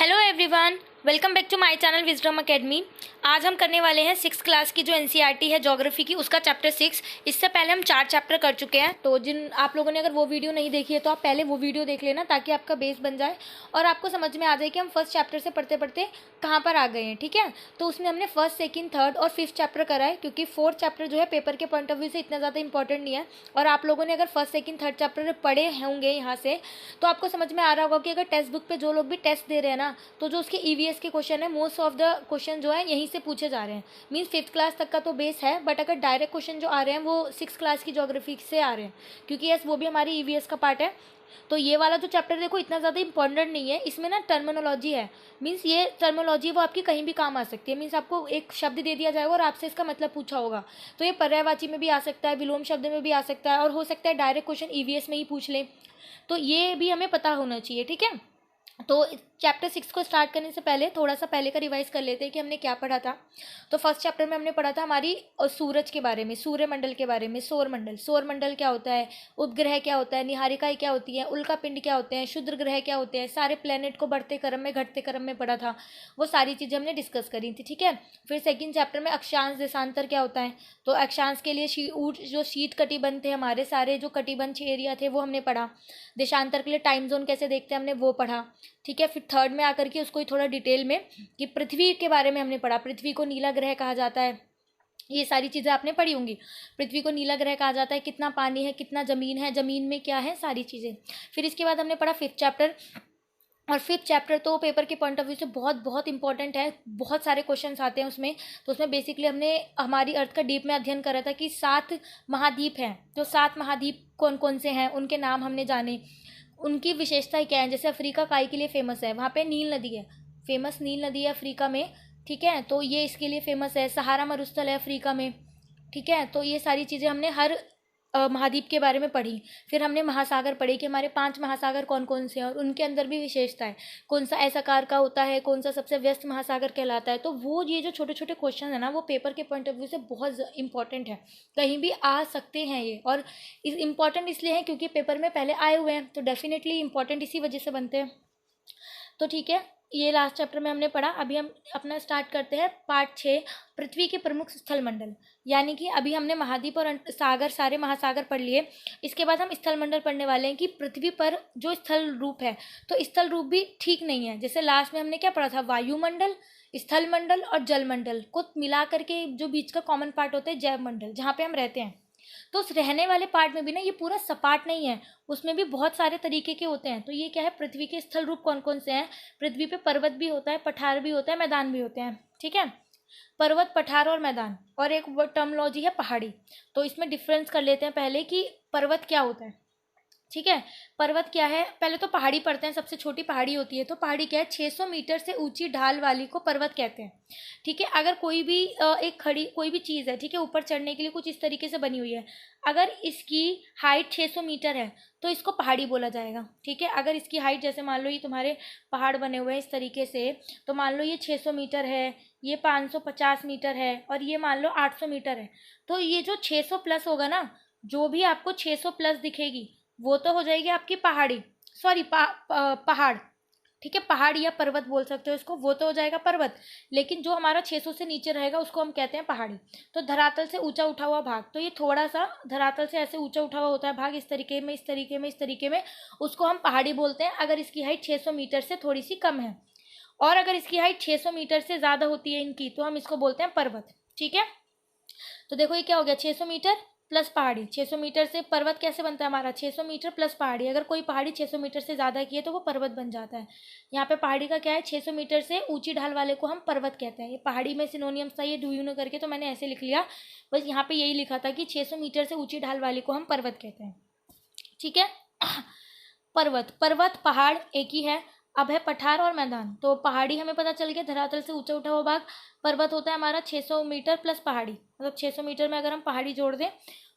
Hello everyone, welcome back to my channel Wisdom Academy. आज हम करने वाले हैं 6th क्लास की जो एनसीईआरटी है ज्योग्राफी की, उसका चैप्टर 6। इससे पहले हम 4 चैप्टर कर चुके हैं, तो जिन आप लोगों ने अगर वो वीडियो नहीं देखी है तो आप पहले वो वीडियो देख लेना ताकि आपका बेस बन जाए और आपको समझ में आ जाए कि हम फर्स्ट चैप्टर से पढ़ते पढ़ते कहाँ पर आ गए हैं। ठीक है, तो उसमें हमने फर्स्ट, सेकेंड, थर्ड और फिफ्थ चैप्टर करा है, क्योंकि फोर्थ चैप्टर जो है पेपर के पॉइंट ऑफ व्यू से इतना ज़्यादा इंपॉर्टेंट नहीं है। और आप लोगों ने अगर फर्स्ट, सेकेंड, थर्ड चैप्टर पढ़े होंगे यहाँ से, तो आपको समझ में आ रहा होगा कि अगर टेक्स्ट बुक पे जो लोग भी टेस्ट दे रहे हैं ना, तो जो उसके ईवीएस के क्वेश्चन है, मोस्ट ऑफ द क्वेश्चन जो है यहीं से पूछे जा रहे हैं। मीन्स 5th क्लास तक का तो बेस है, बट अगर डायरेक्ट क्वेश्चन जो आ रहे हैं वो 6th क्लास की ज्योग्राफी से आ रहे हैं, क्योंकि यस वो भी हमारी ईवीएस का पार्ट है। तो ये वाला जो चैप्टर देखो इतना ज़्यादा इंपॉर्टेंट नहीं है, इसमें ना टर्मिनोलॉजी है। मीन्स ये टर्मिनोलॉजी वो आपकी कहीं भी काम आ सकती है। मीन्स आपको एक शब्द दे दिया जाएगा और आपसे इसका मतलब पूछा होगा, तो ये पर्यायवाची में भी आ सकता है, विलोम शब्द में भी आ सकता है, और हो सकता है डायरेक्ट क्वेश्चन ईवीएस में ही पूछ ले, तो ये भी हमें पता होना चाहिए। ठीक है, तो चैप्टर 6 को स्टार्ट करने से पहले थोड़ा सा पहले का रिवाइज कर लेते हैं कि हमने क्या पढ़ा था। तो फर्स्ट चैप्टर में हमने पढ़ा था हमारी सूरज के बारे में, सूर्यमंडल के बारे में, सौरमंडल। सौरमंडल क्या होता है, उपग्रह क्या होता है, निहारिकाएं क्या होती हैं, उल्का पिंड क्या होते हैं, क्षुद्र ग्रह क्या होते हैं, सारे प्लेनेट को बढ़ते क्रम में घटते क्रम में पढ़ा था, वो सारी चीज़ें हमने डिस्कस करी थी। ठीक है, फिर सेकेंड चैप्टर में अक्षांश देशांतर क्या होता है, तो अक्षांश के लिए जो शीत कटिबंध थे, हमारे सारे जो कटिबंध एरिया थे वो हमने पढ़ा। देशांतर के लिए टाइम जोन कैसे देखते हैं हमने वो पढ़ा। ठीक है, फिर थर्ड में आकर के उसको ही थोड़ा डिटेल में कि पृथ्वी के बारे में हमने पढ़ा। पृथ्वी को नीला ग्रह कहा जाता है, ये सारी चीज़ें आपने पढ़ी होंगी। पृथ्वी को नीला ग्रह कहा जाता है, कितना पानी है, कितना ज़मीन है, ज़मीन में क्या है, सारी चीज़ें। फिर इसके बाद हमने पढ़ा फिफ्थ चैप्टर, और फिफ्थ चैप्टर तो पेपर के पॉइंट ऑफ व्यू से बहुत बहुत इंपॉर्टेंट है, बहुत सारे क्वेश्चंस आते हैं उसमें। तो उसमें बेसिकली हमने हमारी अर्थ का डीप में अध्ययन करा था कि 7 महाद्वीप हैं, तो 7 महाद्वीप कौन कौन से हैं, उनके नाम हमने जाने, उनकी विशेषताएं क्या है। जैसे अफ्रीका काय के लिए फेमस है, वहाँ पे नील नदी है, फेमस नील नदी है अफ्रीका में। ठीक है, तो ये इसके लिए फेमस है। सहारा मरुस्थल है अफ्रीका में। ठीक है, तो ये सारी चीज़ें हमने हर महाद्वीप के बारे में पढ़ी। फिर हमने महासागर पढ़े कि हमारे 5 महासागर कौन कौन से हैं और उनके अंदर भी विशेषता है, कौन सा ऐसा आकार का होता है, कौन सा सबसे व्यस्त महासागर कहलाता है। तो वो ये जो छोटे छोटे क्वेश्चन है ना, वो पेपर के पॉइंट ऑफ व्यू से बहुत इंपॉर्टेंट है, कहीं भी आ सकते हैं ये। और इम्पॉर्टेंट इसलिए है क्योंकि पेपर में पहले आए हुए हैं, तो डेफिनेटली इंपॉर्टेंट इसी वजह से बनते हैं। तो ठीक है, ये लास्ट चैप्टर में हमने पढ़ा। अभी हम अपना स्टार्ट करते हैं पार्ट 6, पृथ्वी के प्रमुख स्थल मंडल। यानी कि अभी हमने महाद्वीप और सागर, सारे महासागर पढ़ लिए। इसके बाद हम स्थल मंडल पढ़ने वाले हैं कि पृथ्वी पर जो स्थल रूप है, तो स्थल रूप भी ठीक नहीं है। जैसे लास्ट में हमने क्या पढ़ा था, वायुमंडल, स्थल मंडल और जल मंडल को मिला करके जो बीच का कॉमन पार्ट होता है जैव मंडल, जहाँ पे हम रहते हैं। तो उस रहने वाले पार्ट में भी ना ये पूरा सपाट नहीं है, उसमें भी बहुत सारे तरीके के होते हैं। तो ये क्या है, पृथ्वी के स्थल रूप कौन कौन से हैं। पृथ्वी पे पर्वत भी होता है, पठार भी होता है, मैदान भी होते हैं। ठीक है, पर्वत, पठार और मैदान, और एक टर्मोलॉजी है पहाड़ी। तो इसमें डिफरेंस कर लेते हैं पहले कि पर्वत क्या होता है। ठीक है, पर्वत क्या है, पहले तो पहाड़ी पढ़ते हैं। सबसे छोटी पहाड़ी होती है, तो पहाड़ी क्या है, 600 मीटर से ऊंची ढाल वाली को पर्वत कहते हैं। ठीक है, अगर कोई भी एक खड़ी कोई भी चीज़ है, ठीक है, ऊपर चढ़ने के लिए कुछ इस तरीके से बनी हुई है, अगर इसकी हाइट 600 मीटर है तो इसको पहाड़ी बोला जाएगा। ठीक है, अगर इसकी हाइट, जैसे मान लो ये तुम्हारे पहाड़ बने हुए हैं इस तरीके से, तो मान लो ये 600 मीटर है, ये 550 मीटर है, और ये मान लो 800 मीटर है, तो ये जो 600 प्लस होगा ना, जो भी आपको 600 प्लस दिखेगी वो तो हो जाएगी आपकी पहाड़ी, सॉरी पहाड़। ठीक है, पहाड़ या पर्वत बोल सकते हो इसको, वो तो हो जाएगा पर्वत। लेकिन जो हमारा 600 से नीचे रहेगा उसको हम कहते हैं पहाड़ी। तो धरातल से ऊंचा उठा हुआ भाग, तो ये थोड़ा सा धरातल से ऐसे ऊंचा उठा हुआ होता है भाग, इस तरीके में, इस तरीके में, इस तरीके में, उसको हम पहाड़ी बोलते हैं अगर इसकी हाइट 600 मीटर से थोड़ी सी कम है। और अगर इसकी हाइट 600 मीटर से ज़्यादा होती है इनकी, तो हम इसको बोलते हैं पर्वत। ठीक है, तो देखो ये क्या हो गया, 600 मीटर प्लस पहाड़ी। 600 मीटर से पर्वत कैसे बनता है हमारा, 600 मीटर प्लस पहाड़ी। अगर कोई पहाड़ी 600 मीटर से ज़्यादा की है तो वो पर्वत बन जाता है। यहाँ पे पहाड़ी का क्या है, 600 मीटर से ऊंची ढाल वाले को हम पर्वत कहते हैं। ये पहाड़ी में सिनोनियम्स था, ये डू करके, तो मैंने ऐसे लिख लिया। बस यहाँ पे यही लिखा था कि 600 मीटर से ऊंची ढाल वाले को हम पर्वत कहते हैं। ठीक है, पर्वत, पर्वत पहाड़ एक ही है। अब है पठार और मैदान। तो पहाड़ी हमें पता चल गया, धरातल से ऊंचा उठा हुआ भाग। पर्वत होता है हमारा 600 मीटर प्लस पहाड़ी, मतलब 600 मीटर में अगर हम पहाड़ी जोड़ दें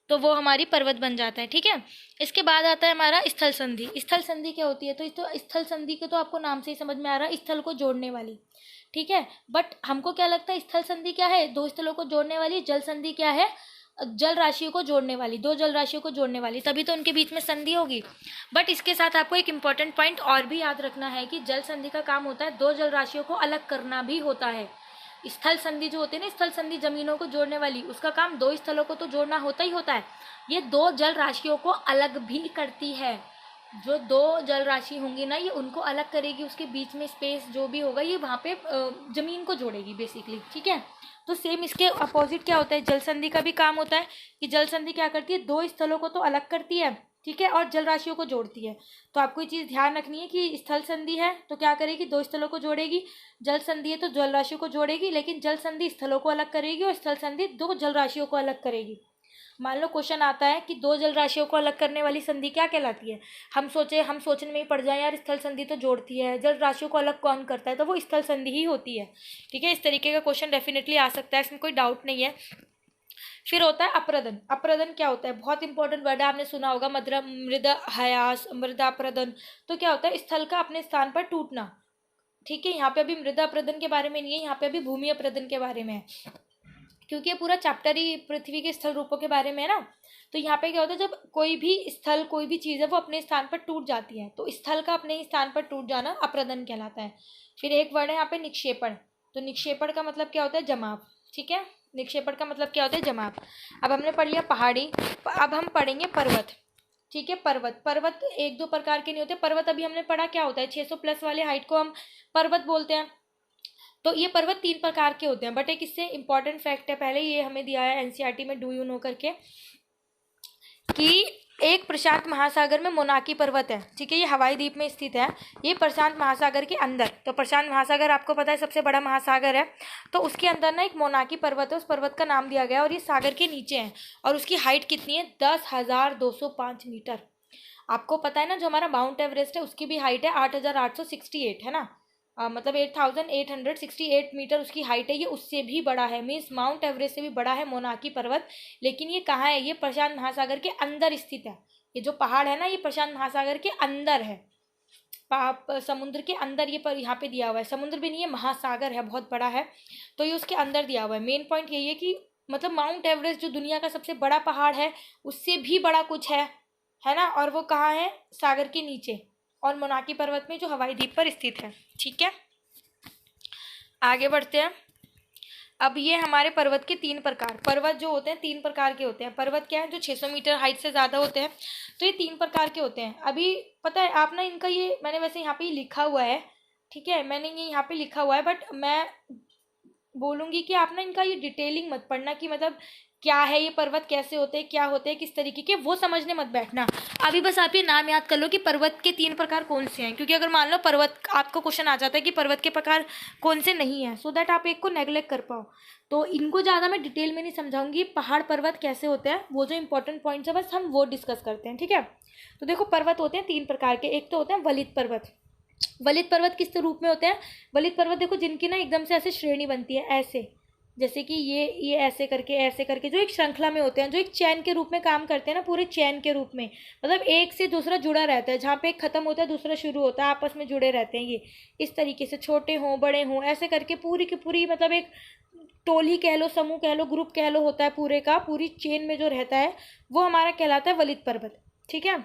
तो वो हमारी पर्वत बन जाता है। ठीक है, इसके बाद आता है हमारा स्थल संधि। स्थल संधि क्या होती है, तो स्थल संधि के तो आपको नाम से ही समझ में आ रहा है, स्थल को जोड़ने वाली। ठीक है, बट हमको क्या लगता है स्थल संधि क्या है, दो स्थलों को जोड़ने वाली। जल संधि क्या है, जल राशियों को जोड़ने वाली, दो जल राशियों को जोड़ने वाली, तभी तो उनके बीच में संधि होगी। बट इसके साथ आपको एक इम्पॉर्टेंट पॉइंट और भी याद रखना है कि जल संधि का काम होता है दो जल राशियों को अलग करना भी होता है। स्थल संधि जो होती है ना, स्थल संधि जमीनों को जोड़ने वाली, उसका काम दो स्थलों को तो जोड़ना होता ही होता है। ये दो जल राशियों को अलग भी करती है। जो दो जल राशि होंगी ना, ये उनको अलग करेगी, उसके बीच में स्पेस जो भी होगा ये वहाँ पे जमीन को जोड़ेगी बेसिकली, ठीक है। तो सेम इसके अपोजिट क्या होता है, जल संधि का भी काम होता है कि जल संधि क्या करती है, दो स्थलों को तो अलग करती है, ठीक है, और जल राशियों को जोड़ती है। तो आपको ये चीज़ ध्यान रखनी है कि स्थल संधि है तो क्या करेगी, दो स्थलों को जोड़ेगी, जल संधि है तो जल राशियों को जोड़ेगी, लेकिन जल संधि स्थलों को अलग करेगी और स्थल संधि दो जल राशियों को अलग करेगी। मान लो क्वेश्चन आता है कि दो जल राशियों को अलग करने वाली संधि क्या कहलाती है, हम सोचने में ही पड़ जाए यार, स्थल संधि तो जोड़ती है, जल राशियों को अलग कौन करता है, तो वो स्थल संधि ही होती है, ठीक है। इस तरीके का क्वेश्चन डेफिनेटली आ सकता है, इसमें कोई डाउट नहीं है। फिर होता है अप्रदन। अप्रदन क्या होता है, बहुत इंपॉर्टेंट वर्ड है, आपने सुना होगा, मृदा हयास, मृदा अप्रदन। तो क्या होता है, स्थल का अपने स्थान पर टूटना, ठीक है। यहाँ पे अभी मृदा अप्रदन के बारे में नहीं है, यहाँ पे अभी भूमि अप्रदन के बारे में है, क्योंकि ये पूरा चैप्टर ही पृथ्वी के स्थल रूपों के बारे में है ना। तो यहाँ पे क्या होता है, जब कोई भी स्थल, कोई भी चीज़ है वो अपने स्थान पर टूट जाती है, तो स्थल का अपने ही स्थान पर टूट जाना अप्रदन कहलाता है। फिर एक वर्ड है यहाँ पे निक्षेपण। तो निक्षेपण का मतलब क्या होता है, जमाव, ठीक है। निक्षेपण का मतलब क्या होता है, जमाव। अब हमने पढ़ लिया पहाड़ी, अब हम पढ़ेंगे पर्वत, ठीक है। पर्वत एक दो प्रकार के नहीं होते। पर्वत अभी हमने पढ़ा क्या होता है, 600 प्लस वाले हाइट को हम पर्वत बोलते हैं। तो ये पर्वत तीन प्रकार के होते हैं, बट एक इससे इंपॉर्टेंट फैक्ट है, पहले ये हमें दिया है एनसीईआरटी में, डू यू नो करके, कि एक प्रशांत महासागर में मोनाकी पर्वत है, ठीक है। ये हवाई द्वीप में स्थित है, ये प्रशांत महासागर के अंदर। तो प्रशांत महासागर आपको पता है सबसे बड़ा महासागर है, तो उसके अंदर ना एक मोनाकी पर्वत है, उस पर्वत का नाम दिया गया, और ये सागर के नीचे है, और उसकी हाइट कितनी है, 10,205 मीटर। आपको पता है ना, जो हमारा माउंट एवरेस्ट है उसकी भी हाइट है 8,868, है ना, मतलब 8,868 मीटर उसकी हाइट है। ये उससे भी बड़ा है, मीन्स माउंट एवरेस्ट से भी बड़ा है मोनाकी पर्वत। लेकिन ये कहाँ है, ये प्रशांत महासागर के अंदर स्थित है। ये जो पहाड़ है ना, ये प्रशांत महासागर के अंदर है, समुद्र के अंदर। ये पर यहाँ पे दिया हुआ है, समुद्र भी नहीं है, महासागर है, बहुत बड़ा है, तो ये उसके अंदर दिया हुआ है। मेन पॉइंट यही है कि मतलब माउंट एवरेस्ट जो दुनिया का सबसे बड़ा पहाड़ है, उससे भी बड़ा कुछ है ना, और वो कहाँ है, सागर के नीचे, और मोनाकी पर्वत में जो हवाई द्वीप पर स्थित है, ठीक है। आगे बढ़ते हैं। अब ये हमारे पर्वत के तीन प्रकार, पर्वत जो होते हैं तीन प्रकार के होते हैं। पर्वत क्या है, जो 600 मीटर हाइट से ज़्यादा होते हैं, तो ये तीन प्रकार के होते हैं। अभी पता है आप ना, इनका ये मैंने वैसे यहाँ पे लिखा हुआ है, ठीक है, मैंने ये यहाँ पे लिखा हुआ है, बट मैं बोलूँगी कि आप ना इनका ये डिटेलिंग मत पढ़ना, कि मतलब क्या है ये पर्वत, कैसे होते हैं, क्या होते हैं, किस तरीके के, वो समझने मत बैठना। अभी बस आप ये नाम याद कर लो कि पर्वत के तीन प्रकार कौन से हैं, क्योंकि अगर मान लो पर्वत, आपको क्वेश्चन आ जाता है कि पर्वत के प्रकार कौन से नहीं है, सो दैट आप एक को नेग्लेक्ट कर पाओ। तो इनको ज़्यादा मैं डिटेल में नहीं समझाऊंगी, पहाड़ पर्वत कैसे होते हैं, वो जो इंपॉर्टेंट पॉइंट्स है बस हम वो डिस्कस करते हैं, ठीक है। तो देखो, पर्वत होते हैं तीन प्रकार के। एक तो होते हैं वलित पर्वत। वलित पर्वत किस रूप में होते हैं, वलित पर्वत देखो, जिनकी ना एकदम से ऐसे श्रेणी बनती है, ऐसे, जैसे कि ये ऐसे करके जो एक श्रृंखला में होते हैं, जो एक चैन के रूप में काम करते हैं ना, पूरे चैन के रूप में, मतलब एक से दूसरा जुड़ा रहता है, जहाँ पे एक खत्म होता है दूसरा शुरू होता है, आपस में जुड़े रहते हैं। ये इस तरीके से छोटे हों बड़े हों, ऐसे करके पूरी की पूरी, मतलब एक टोली कह लो, समूह कह लो, ग्रुप कह लो, होता है पूरे का, पूरी चेन में जो रहता है वो हमारा कहलाता है वलित पर्वत, ठीक है।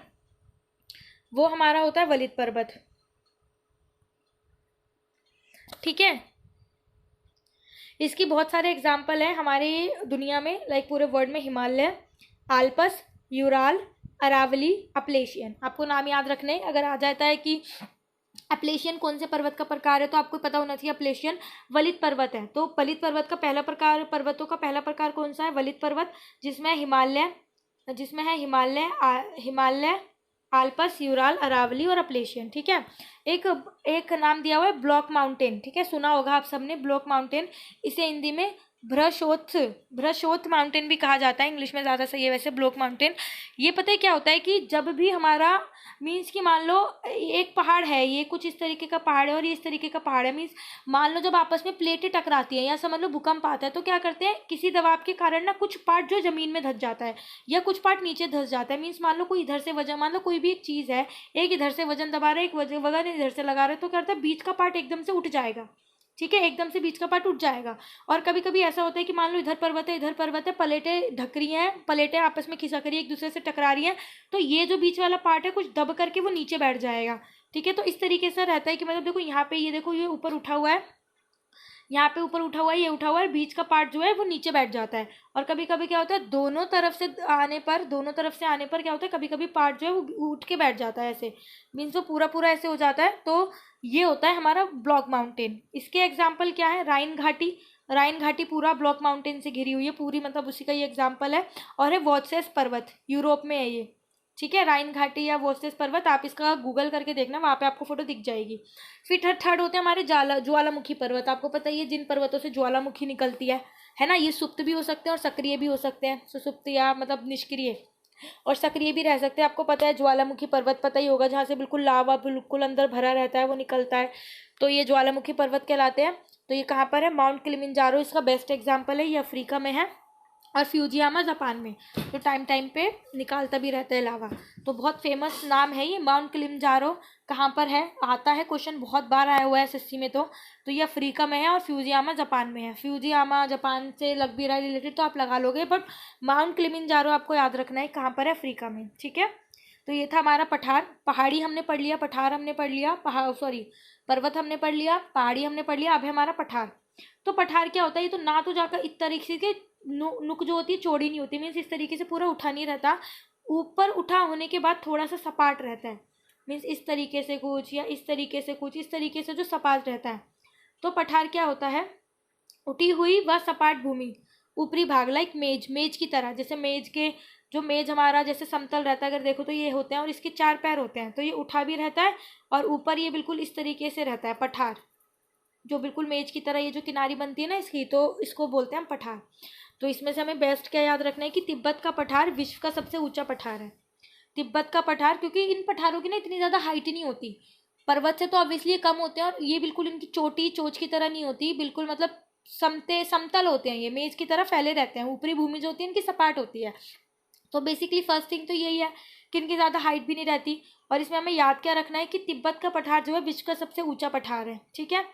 वो हमारा होता है वलित पर्वत, ठीक है। इसकी बहुत सारे एग्जाम्पल हैं हमारे दुनिया में, लाइक पूरे वर्ल्ड में, Himalaya, Alps, Ural, Aravalli, Appalachian. आपको नाम याद रखने, अगर आ जाता है कि अपलेशियन कौन से पर्वत का प्रकार है, तो आपको पता होना चाहिए अपलेशियन वलित पर्वत है। तो वलित पर्वत का पहला प्रकार, पर्वतों का पहला प्रकार कौन सा है, वलित पर्वत, जिसमें है हिमालय, आल्पस, यूराल, अरावली और अपलेशियन, ठीक है। एक नाम दिया हुआ है ब्लॉक माउंटेन, ठीक है, सुना होगा आप सबने ब्लॉक माउंटेन। इसे हिंदी में भ्रशोथ माउंटेन भी कहा जाता है, इंग्लिश में ज़्यादा सही है वैसे ब्लॉक माउंटेन। ये पता है क्या होता है कि जब भी हमारा, मीन्स कि मान लो एक पहाड़ है, ये कुछ इस तरीके का पहाड़ है और ये इस तरीके का पहाड़ है, मीन्स मान लो जब आपस में प्लेटें टकराती हैं या समझ लो भूकंप आता है, तो क्या करते हैं, किसी दबाव के कारण ना कुछ पार्ट जो जमीन में धंस जाता है या कुछ पार्ट नीचे धंस जाता है। मीन्स मान लो कोई इधर से वजन, मान लो कोई भी एक चीज़ है, एक इधर से वजन दबा रहा है, एक वजन इधर से लगा रहा है, तो क्या करता है, बीच का पार्ट एकदम से उठ जाएगा, ठीक है, एकदम से बीच का पार्ट उठ जाएगा। और कभी कभी ऐसा होता है कि मान लो इधर पर्वत है इधर पर्वत है, प्लेटें ढक रही हैं, प्लेटें आपस में खिसक रही है, एक दूसरे से टकरा रही हैं, तो ये जो बीच वाला पार्ट है कुछ दब करके वो नीचे बैठ जाएगा। ठीक है, तो इस तरीके से रहता है कि मतलब देखो यहाँ पे ये देखो ये ऊपर उठा हुआ है, यहाँ पे ऊपर उठा हुआ है, ये उठा हुआ है, बीच का पार्ट जो है वो नीचे बैठ जाता है। और कभी कभी क्या होता है दोनों तरफ से आने पर क्या होता है कभी कभी पार्ट जो है वो उठ के बैठ जाता है, ऐसे मीन्स वो पूरा पूरा ऐसे हो जाता है। तो ये होता है हमारा ब्लॉक माउंटेन। इसके एग्जाम्पल क्या है, राइन घाटी। राइन घाटी पूरा ब्लॉक माउंटेन से घिरी हुई है पूरी, मतलब उसी का ये एग्जाम्पल है। और है वॉचसेस पर्वत, यूरोप में है ये। ठीक है, राइन घाटी या वॉचसेस पर्वत, आप इसका गूगल करके देखना, वहाँ पे आपको फोटो दिख जाएगी। फिर थर्ड होते हैं हमारे ज्वालामुखी पर्वत। आपको पता ही है जिन पर्वतों से ज्वालामुखी निकलती है ना, ये सुप्त भी हो सकते हैं और सक्रिय भी हो सकते हैं, सुसुप्त या मतलब निष्क्रिय, और सक्रिय भी रह सकते हैं। आपको पता है ज्वालामुखी पर्वत पता ही होगा, जहाँ से बिल्कुल लावा बिल्कुल अंदर भरा रहता है वो निकलता है, तो ये ज्वालामुखी पर्वत कहलाते हैं। तो ये कहाँ पर है, माउंट किलिमंजारो इसका बेस्ट एग्जाम्पल है, ये अफ्रीका में है। और फ्यूजियामा जापान में, तो टाइम टाइम पे निकालता भी रहता है लावा। तो बहुत फेमस नाम है ये माउंट किलिमंजारो। कहाँ पर है, आता है क्वेश्चन, बहुत बार आया हुआ है एसएससी में। तो ये अफ्रीका में है और फ्यूजियामा जापान में है। फ्यूजियामा जापान से लग भी रहा है रिलेटेड, तो आप लगा लोगे, बट माउंट किलिमंजारो आपको याद रखना है कहाँ पर है, अफ्रीका में। ठीक है, तो ये था हमारा पठार। पहाड़ी हमने पढ़ लिया, पठार हमने पढ़ लिया, पर्वत हमने पढ़ लिया, पहाड़ी हमने पढ़ लिया। अब है हमारा पठार। तो पठार क्या होता है, ये तो ना तो जाकर इस तरीके से नुक जो होती है चौड़ी नहीं होती, मीन्स इस तरीके से पूरा उठा नहीं रहता, ऊपर उठा होने के बाद थोड़ा सा सपाट रहता है, मीन्स इस तरीके से कुछ या इस तरीके से कुछ, इस तरीके से जो सपाट रहता है। तो पठार क्या होता है, उठी हुई व सपाट भूमि, ऊपरी भाग, लाइक मेज की तरह। जैसे मेज हमारा जैसे समतल रहता है, अगर देखो तो ये होते हैं और इसके 4 पैर होते हैं, तो ये उठा भी रहता है और ऊपर ये बिल्कुल इस तरीके से रहता है पठार, जो बिल्कुल मेज की तरह ये जो किनारी बनती है ना इसकी, तो इसको बोलते हैं हम पठार। तो इसमें से हमें बेस्ट क्या याद रखना है कि तिब्बत का पठार विश्व का सबसे ऊंचा पठार है। तिब्बत का पठार, क्योंकि इन पठारों की ना इतनी ज़्यादा हाइट नहीं होती, पर्वत से तो ऑब्वियसली कम होते हैं, और ये बिल्कुल इनकी चोटी चोच की तरह नहीं होती, बिल्कुल मतलब समतल होते हैं, ये मेज की तरह फैले रहते हैं। ऊपरी भूमि जो होती है इनकी सपाट होती है। तो बेसिकली फर्स्ट थिंग तो यही है कि इनकी ज़्यादा हाइट भी नहीं रहती। और इसमें हमें याद क्या रखना है कि तिब्बत का पठार जो है विश्व का सबसे ऊंचा पठार है। ठीक है,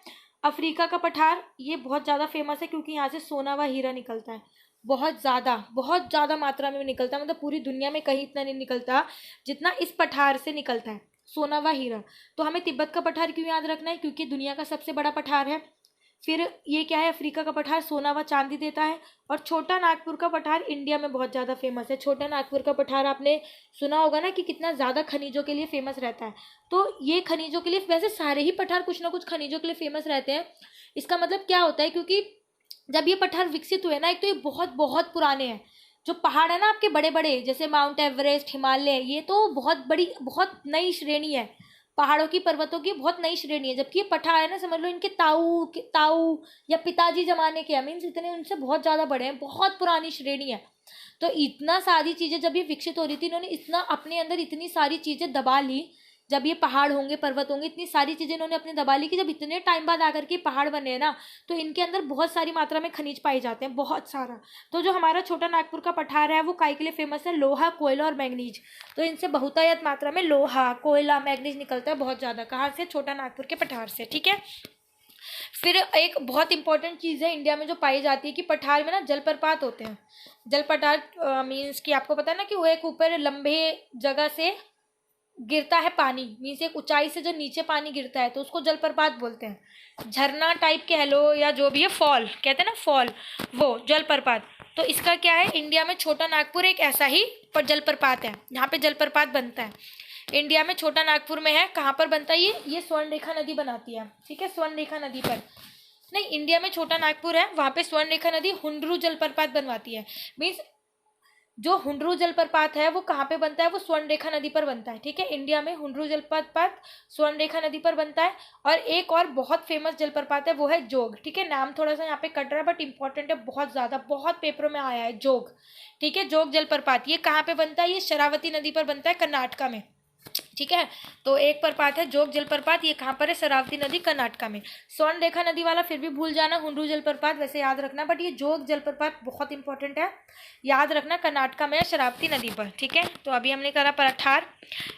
अफ्रीका का पठार ये बहुत ज़्यादा फेमस है, क्योंकि यहाँ से सोना व हीरा निकलता है, बहुत ज़्यादा मात्रा में निकलता है, मतलब पूरी दुनिया में कहीं इतना नहीं निकलता जितना इस पठार से निकलता है, सोना व हीरा। तो हमें तिब्बत का पठार क्यों याद रखना है, क्योंकि दुनिया का सबसे बड़ा पठार है। फिर ये क्या है, अफ्रीका का पठार सोना व चांदी देता है। और छोटा नागपुर का पठार इंडिया में बहुत ज़्यादा फेमस है। छोटा नागपुर का पठार आपने सुना होगा ना कि कितना ज़्यादा खनिजों के लिए फेमस रहता है। तो ये खनिजों के लिए, वैसे सारे ही पठार कुछ ना कुछ खनिजों के लिए फेमस रहते हैं। इसका मतलब क्या होता है, क्योंकि जब ये पठार विकसित हुए ना, एक तो ये बहुत बहुत पुराने हैं। जो पहाड़ है ना आपके बड़े बड़े, जैसे माउंट एवरेस्ट, हिमालय, ये तो बहुत नई श्रेणी है पहाड़ों की, पर्वतों की बहुत नई श्रेणी है। जबकि ये पठार है ना, समझ लो इनके ताऊ या पिताजी जमाने के, मीन्स इतने उनसे बहुत ज़्यादा बड़े हैं, बहुत पुरानी श्रेणी है। तो इतना सारी चीज़ें जब ये विकसित हो रही थी, इन्होंने इतना अपने अंदर इतनी सारी चीज़ें दबा ली। जब ये पहाड़ होंगे, पर्वत होंगे, इतनी सारी चीज़ें इन्होंने अपने दबा ली कि जब इतने टाइम बाद आकर के पहाड़ बने हैं ना, तो इनके अंदर बहुत सारी मात्रा में खनिज पाए जाते हैं, बहुत सारा। तो जो हमारा छोटा नागपुर का पठार है वो काय के लिए फेमस है, लोहा, कोयला और मैग्नीज। तो इनसे बहुतायत मात्रा में लोहा, कोयला, मैग्नीज निकलता है बहुत ज़्यादा। कहाँ से, छोटा नागपुर के पठार से। ठीक है, फिर एक बहुत इंपॉर्टेंट चीज़ है इंडिया में जो पाई जाती है कि पठार में ना जलप्रपात होते हैं। जलप्रपात मीन्स कि आपको पता है ना कि वो एक ऊपर लंबे जगह से गिरता है पानी, मीन्स एक ऊंचाई से जो नीचे पानी गिरता है, तो उसको जलप्रपात बोलते हैं। झरना टाइप कह लो या जो भी है, फॉल कहते हैं ना, फॉल, वो जलप्रपात। तो इसका क्या है, इंडिया में छोटा नागपुर एक ऐसा ही पर जलप्रपात है जहाँ पे जलप्रपात बनता है। इंडिया में छोटा नागपुर में है। कहाँ पर बनता है ये स्वर्णरेखा नदी बनाती है। ठीक है, स्वर्णरेखा नदी पर नहीं, इंडिया में छोटा नागपुर है, वहाँ पे स्वर्णरेखा नदी हुंडरू जलप्रपात बनवाती है। मीन्स जो हुंडरू जलप्रपात है वो कहाँ पे बनता है, वो स्वर्णरेखा नदी पर बनता है। ठीक है, इंडिया में हुंडरू जलप्रपात स्वर्णरेखा नदी पर बनता है। और एक और बहुत फेमस जलप्रपात है, वो है जोग। ठीक है, नाम थोड़ा सा यहाँ पे कट रहा है बट इंपॉर्टेंट है, बहुत ज़्यादा, बहुत पेपरों में आया है जोग। ठीक है, जोग जलप्रपात ये कहाँ पे बनता है, ये शरावती नदी पर बनता है, कर्नाटका में। ठीक है, तो एक प्रपात है जोग जलप्रपात, ये कहाँ पर है, शरावती नदी, कर्नाटका में। स्वर्णरेखा नदी वाला फिर भी भूल जाना, हुंडरू जलप्रपात वैसे याद रखना, बट ये जोग जलप्रपात बहुत इंपॉर्टेंट है, याद रखना, कर्नाटका में है, शरावती नदी पर। ठीक है, तो अभी हमने करा पठार।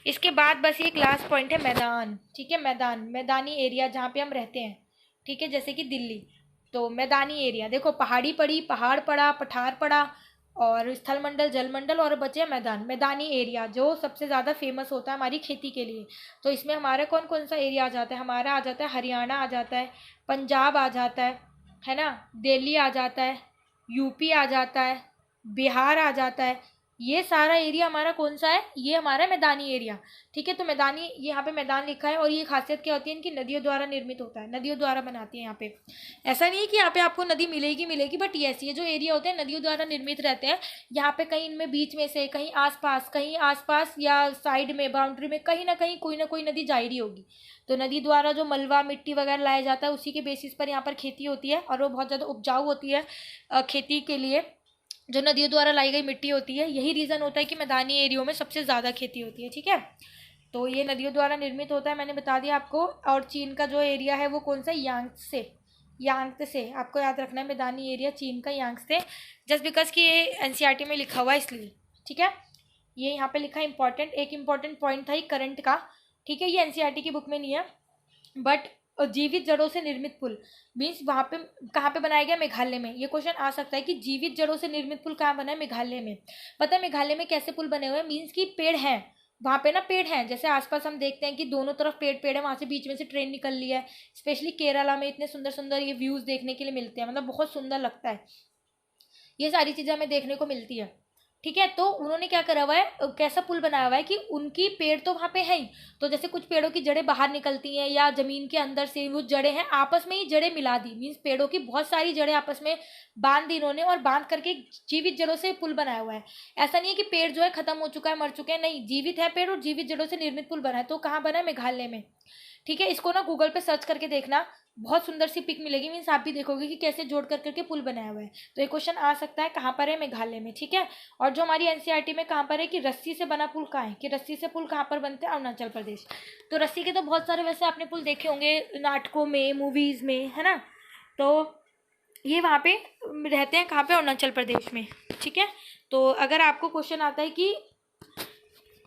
इसके बाद बस एक लास्ट पॉइंट है मैदान। ठीक है, मैदानी एरिया जहाँ पे हम रहते हैं। ठीक है, जैसे कि दिल्ली। तो मैदानी एरिया देखो, पहाड़ी पड़ी, पहाड़ पड़ा, पठार पड़ा, और स्थल मंडल, जल मंडल, और बचे मैदान। मैदानी एरिया जो सबसे ज़्यादा फेमस होता है हमारी खेती के लिए। तो इसमें हमारा कौन कौन सा एरिया आ जाता है? हमारा आ जाता है हरियाणा आ जाता है, पंजाब आ जाता है ना, दिल्ली आ जाता है, यूपी आ जाता है, बिहार आ जाता है। ये सारा एरिया हमारा कौन सा है? ये हमारा मैदानी एरिया। ठीक है, तो मैदानी, यहाँ पे मैदान लिखा है। और ये खासियत क्या होती है इनकी? नदियों द्वारा निर्मित होता है, नदियों द्वारा बनाती है यहाँ पे। ऐसा नहीं है कि यहाँ पे आपको नदी मिलेगी मिलेगी, बट यस, ये जो एरिया होते हैं नदियों द्वारा निर्मित रहते हैं। यहाँ पे कहीं इनमें बीच में से, कहीं आसपास या साइड में, बाउंड्री में कहीं ना कोई नदी जा रही होगी। तो नदी द्वारा जो मलबा, मिट्टी वगैरह लाया जाता है, उसी के बेसिस पर यहाँ पर खेती होती है, और वो बहुत ज़्यादा उपजाऊ होती है खेती के लिए। जो नदियों द्वारा लाई गई मिट्टी होती है, यही रीज़न होता है कि मैदानी एरियो में सबसे ज़्यादा खेती होती है। ठीक है, तो ये नदियों द्वारा निर्मित होता है, मैंने बता दिया आपको। और चीन का जो एरिया है वो कौन सा? यांगत्से। यांगत्से आपको याद रखना है, मैदानी एरिया चीन का यांगत्से। जस्ट बिकॉज कि ये एनसीईआरटी में लिखा हुआ है इसलिए। ठीक है, ये यहाँ पे लिखा है इंपॉर्टेंट, एक इंपॉर्टेंट पॉइंट था ये करंट का। ठीक है, ये एनसीईआरटी की बुक में नहीं है, बट जीवित जड़ों से निर्मित पुल मीन्स वहाँ पे कहाँ पे बनाया गया? मेघालय में। ये क्वेश्चन आ सकता है कि जीवित जड़ों से निर्मित पुल कहाँ बना है? मेघालय में। पता है मेघालय में कैसे पुल बने हुए हैं? मीन्स कि पेड़ हैं वहाँ पे ना, पेड़ हैं, जैसे आसपास हम देखते हैं कि दोनों तरफ पेड़ पेड़ है, वहाँ से बीच में से ट्रेन निकल रही है। स्पेशली केरला में इतने सुंदर सुंदर ये व्यूज़ देखने के लिए मिलते हैं, मतलब बहुत सुंदर लगता है। ये सारी चीज़ें हमें देखने को मिलती है। ठीक है, तो उन्होंने क्या करा हुआ है, कैसा पुल बनाया हुआ है कि उनकी पेड़ तो वहाँ पे है ही, तो जैसे कुछ पेड़ों की जड़ें बाहर निकलती हैं या जमीन के अंदर से वो जड़ें हैं, आपस में ही जड़ें मिला दी। मीन्स पेड़ों की बहुत सारी जड़ें आपस में बांध दी इन्होंने, और बांध करके जीवित जड़ों से पुल बनाया हुआ है। ऐसा नहीं है कि पेड़ जो है खत्म हो चुका है, मर चुके हैं, नहीं, जीवित है पेड़ और जीवित जड़ों से निर्मित पुल बना है। तो कहाँ बना है? मेघालय में। ठीक है, इसको ना गूगल पे सर्च करके देखना, बहुत सुंदर सी पिक मिलेगी। मीन्स आप भी देखोगे कि कैसे जोड़ कर करके पुल बनाया हुआ है। तो ये क्वेश्चन आ सकता है, कहाँ पर है? मेघालय में। ठीक है, और जो हमारी एनसीईआरटी में कहाँ पर है कि रस्सी से बना पुल कहाँ है, कि रस्सी से पुल कहाँ पर बनते हैं? अरुणाचल प्रदेश। तो रस्सी के तो बहुत सारे वैसे आपने पुल देखे होंगे नाटकों में, मूवीज़ में, है ना। तो ये वहाँ पे रहते हैं, कहाँ पे? अरुणाचल प्रदेश में। ठीक है, तो अगर आपको क्वेश्चन आता है कि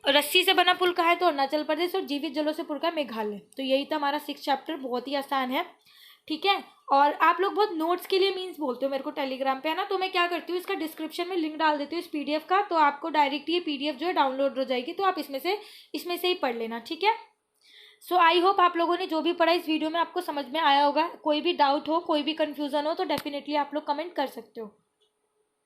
रस्सी से बना पुल कहाँ है, तो अरुणाचल प्रदेश, और जीवित जलों से पुल का मेघालय। तो यही था हमारा 6 चैप्टर, बहुत ही आसान है। ठीक है, और आप लोग बहुत नोट्स के लिए मीन्स बोलते हो मेरे को टेलीग्राम पे, है ना, तो मैं क्या करती हूँ, इसका डिस्क्रिप्शन में लिंक डाल देती हूँ इस पीडीएफ का, तो आपको डायरेक्ट ये पीडीएफ जो है डाउनलोड हो जाएगी, तो आप इसमें से ही पढ़ लेना। ठीक है, सो आई होप आप लोगों ने जो भी पढ़ा इस वीडियो में आपको समझ में आया होगा। कोई भी डाउट हो, कोई भी कन्फ्यूज़न हो, तो डेफिनेटली आप लोग कमेंट कर सकते हो।